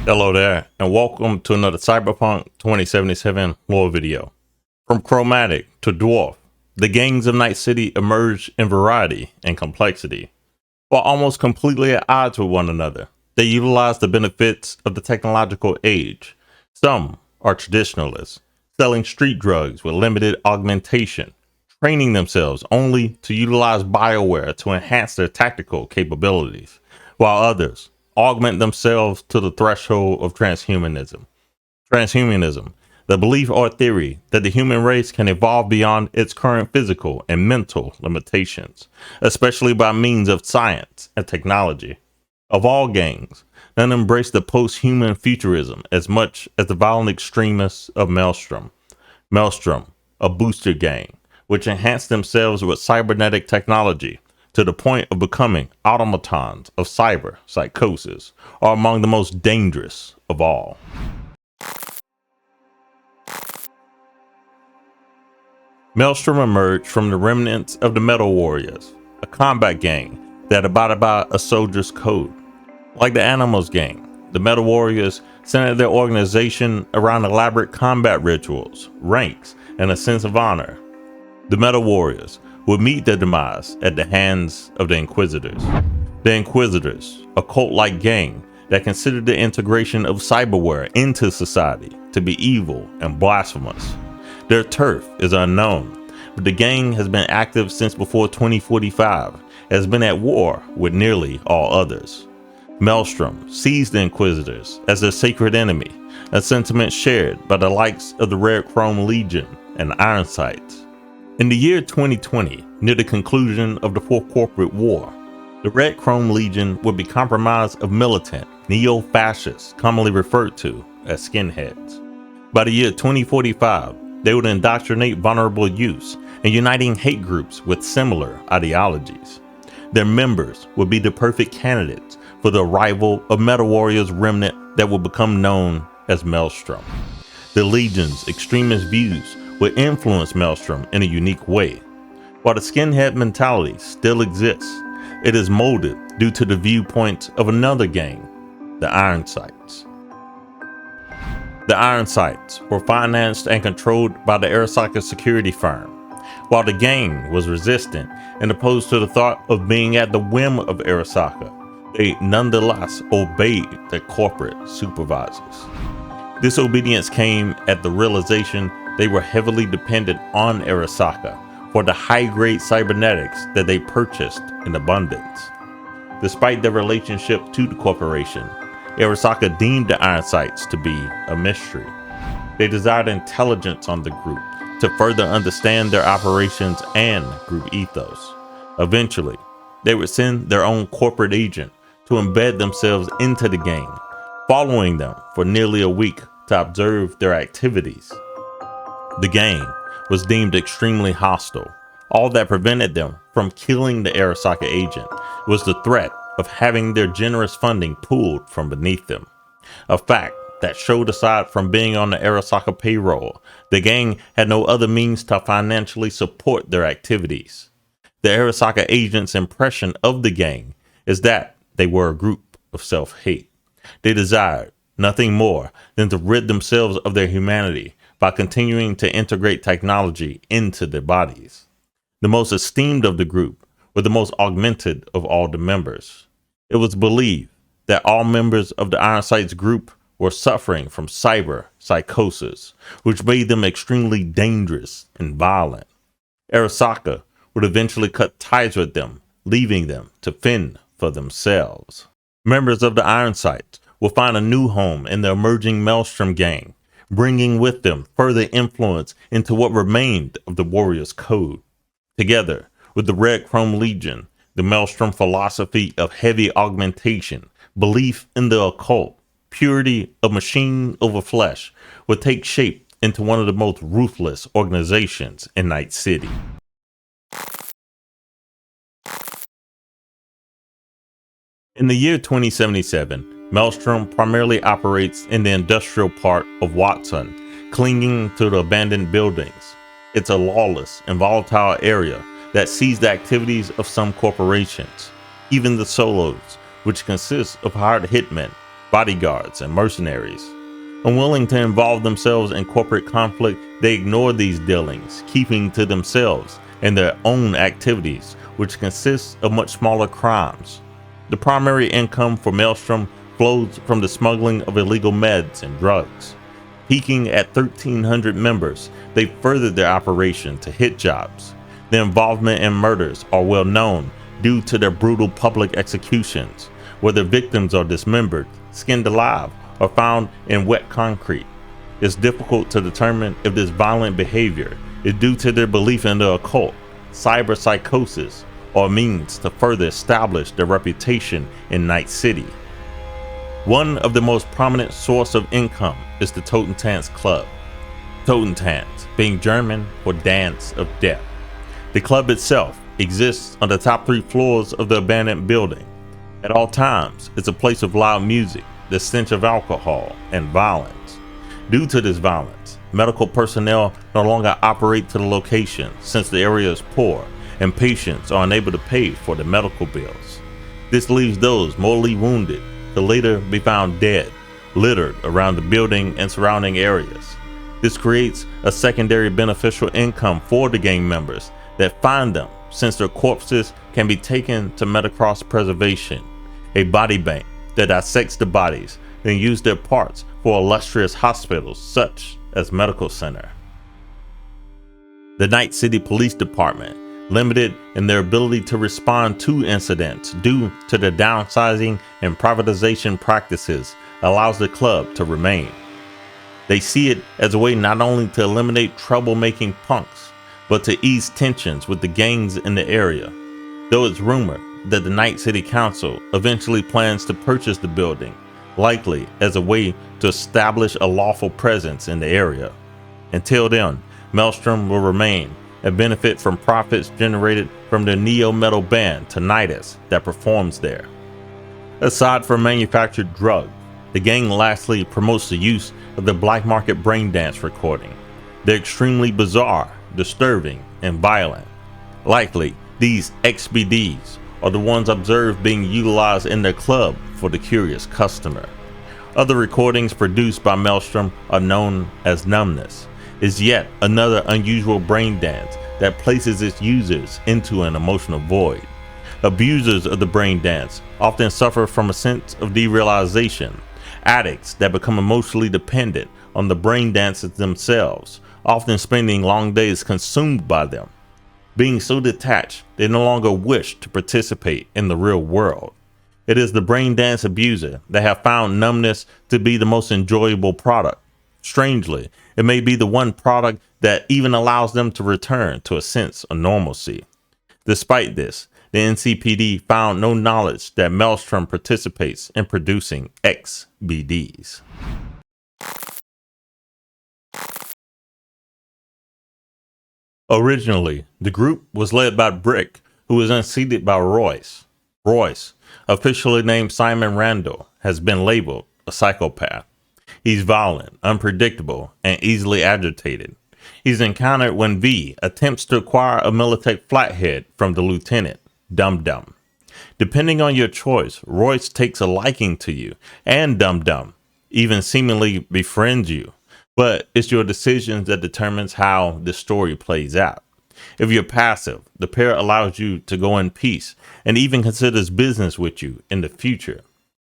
Hello there, and welcome to another Cyberpunk 2077 lore video. From chromatic to dwarf, the gangs of Night City emerge in variety and complexity. While almost completely at odds with one another, they utilize the benefits of the technological age. Some are traditionalists, selling street drugs with limited augmentation, training themselves only to utilize bioware to enhance their tactical capabilities, while others augment themselves to the threshold of transhumanism. Transhumanism, the belief or theory that the human race can evolve beyond its current physical and mental limitations, especially by means of science and technology. Of all gangs, none embrace the post-human futurism as much as the violent extremists of Maelstrom. Maelstrom, a booster gang, which enhance themselves with cybernetic technology to the point of becoming automatons of cyber psychosis, are among the most dangerous of all. Maelstrom emerged from the remnants of the Metal Warriors, a combat gang that abided by a soldier's code. Like the Animals gang, the Metal Warriors centered their organization around elaborate combat rituals, ranks, and a sense of honor. The Metal Warriors would meet their demise at the hands of the Inquisitors. The Inquisitors, a cult-like gang that considered the integration of cyberware into society to be evil and blasphemous. Their turf is unknown, but the gang has been active since before 2045 and has been at war with nearly all others. Maelstrom sees the Inquisitors as their sacred enemy, a sentiment shared by the likes of the Red Chrome Legion and Ironsights. In the year 2020, near the conclusion of the Fourth Corporate War, the Red Chrome Legion would be comprised of militant, neo-fascists, commonly referred to as skinheads. By the year 2045, they would indoctrinate vulnerable youths and uniting hate groups with similar ideologies. Their members would be the perfect candidates for the arrival of Metal Warriors remnant that would become known as Maelstrom. The Legion's extremist views would influence Maelstrom in a unique way. While the skinhead mentality still exists, it is molded due to the viewpoints of another gang, the Ironsights. The Ironsights were financed and controlled by the Arasaka security firm. While the gang was resistant and opposed to the thought of being at the whim of Arasaka, they nonetheless obeyed their corporate supervisors. This obedience came at the realization they were heavily dependent on Arasaka for the high-grade cybernetics that they purchased in abundance. Despite their relationship to the corporation, Arasaka deemed the Ironsights to be a mystery. They desired intelligence on the group to further understand their operations and group ethos. Eventually, they would send their own corporate agent to embed themselves into the gang, following them for nearly a week to observe their activities. The gang was deemed extremely hostile. All that prevented them from killing the Arasaka agent was the threat of having their generous funding pulled from beneath them. A fact that showed aside from being on the Arasaka payroll, the gang had no other means to financially support their activities. The Arasaka agent's impression of the gang is that they were a group of self-hate. They desired nothing more than to rid themselves of their humanity by continuing to integrate technology into their bodies. The most esteemed of the group were the most augmented of all the members. It was believed that all members of the Ironsights group were suffering from cyber psychosis, which made them extremely dangerous and violent. Arasaka would eventually cut ties with them, leaving them to fend for themselves. Members of the Ironsights will find a new home in the emerging Maelstrom gang, bringing with them further influence into what remained of the Warriors' code. Together with the Red Chrome Legion, the Maelstrom philosophy of heavy augmentation, belief in the occult, purity of machine over flesh would take shape into one of the most ruthless organizations in Night City. In the year 2077, Maelstrom primarily operates in the industrial part of Watson, clinging to the abandoned buildings. It's a lawless and volatile area that sees the activities of some corporations, even the Solos, which consists of hired hitmen bodyguards, and mercenaries. Unwilling to involve themselves in corporate conflict, they ignore these dealings, keeping to themselves and their own activities, which consists of much smaller crimes. The primary income for Maelstrom flows from the smuggling of illegal meds and drugs. Peaking at 1,300 members, they furthered their operation to hit jobs. Their involvement in murders are well known due to their brutal public executions, where the victims are dismembered, skinned alive, or found in wet concrete. It's difficult to determine if this violent behavior is due to their belief in the occult, cyberpsychosis, or means to further establish their reputation in Night City. One of the most prominent source of income is the Totentanz Club. Totentanz being German for Dance of Death. The club itself exists on the top 3 floors of the abandoned building. At all times, it's a place of loud music, the stench of alcohol, and violence. Due to this violence, medical personnel no longer operate to the location since the area is poor and patients are unable to pay for the medical bills. This leaves those mortally wounded to later be found dead, littered around the building and surrounding areas. This creates a secondary beneficial income for the gang members that find them, since their corpses can be taken to Metacross Preservation, a body bank that dissects the bodies, then use their parts for illustrious hospitals such as Medical Center. The Night City Police Department, limited in their ability to respond to incidents due to the downsizing and privatization practices, allows the club to remain. They see it as a way not only to eliminate troublemaking punks, but to ease tensions with the gangs in the area. Though it's rumored that the Night City Council eventually plans to purchase the building, likely as a way to establish a lawful presence in the area. Until then, Maelstrom will remain and benefit from profits generated from the neo-metal band Tinnitus that performs there. Aside from manufactured drugs, the gang lastly promotes the use of the black market braindance recording. They're extremely bizarre, disturbing, and violent. Likely, these XBDs are the ones observed being utilized in their club for the curious customer. Other recordings produced by Maelstrom are known as Numbness, is yet another unusual braindance that places its users into an emotional void. Abusers of the braindance often suffer from a sense of derealization. Addicts that become emotionally dependent on the braindances themselves, often spending long days consumed by them. Being so detached, they no longer wish to participate in the real world. It is the braindance abuser that have found numbness to be the most enjoyable product. Strangely, it may be the one product that even allows them to return to a sense of normalcy. Despite this, the NCPD found no knowledge that Maelstrom participates in producing XBDs. Originally, the group was led by Brick, who was unseated by Royce. Royce, officially named Simon Randall, has been labeled a psychopath. He's violent, unpredictable, and easily agitated. He's encountered when V attempts to acquire a Militech flathead from the lieutenant, Dum Dum. Depending on your choice, Royce takes a liking to you, and Dum Dum even seemingly befriends you. But it's your decisions that determines how the story plays out. If you're passive, the pair allows you to go in peace and even considers business with you in the future.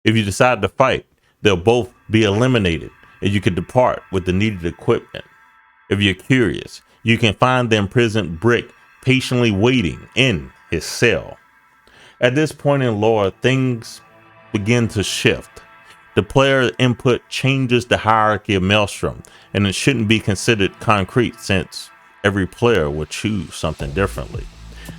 If you decide to fight, they'll both be eliminated and you can depart with the needed equipment. If you're curious, you can find the imprisoned Brick patiently waiting in his cell. At this point in lore, things begin to shift. The player input changes the hierarchy of Maelstrom, and it shouldn't be considered concrete since every player will choose something differently.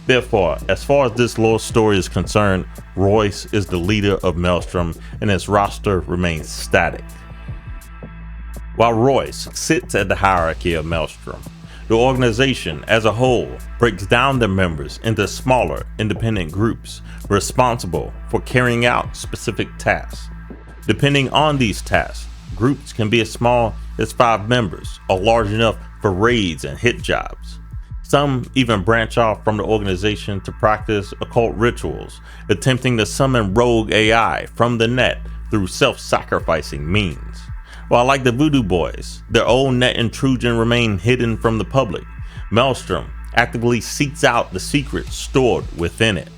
Therefore, as far as this lore story is concerned, Royce is the leader of Maelstrom and his roster remains static. While Royce sits at the hierarchy of Maelstrom, the organization as a whole breaks down their members into smaller, independent groups responsible for carrying out specific tasks. Depending on these tasks, groups can be as small as 5 members or large enough for raids and hit jobs. Some even branch off from the organization to practice occult rituals, attempting to summon rogue AI from the net through self-sacrificing means. While like the Voodoo Boys, their own net intrusion remain hidden from the public, Maelstrom actively seeks out the secrets stored within it,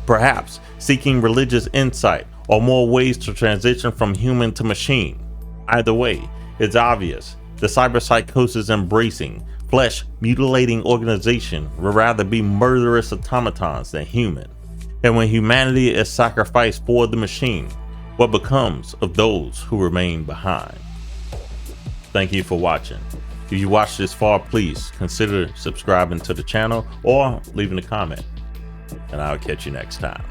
perhaps seeking religious insight or more ways to transition from human to machine. Either way, it's obvious the cyberpsychosis embracing, flesh-mutilating organization would rather be murderous automatons than human. And when humanity is sacrificed for the machine, what becomes of those who remain behind? Thank you for watching. If you watched this far, please consider subscribing to the channel or leaving a comment. And I'll catch you next time.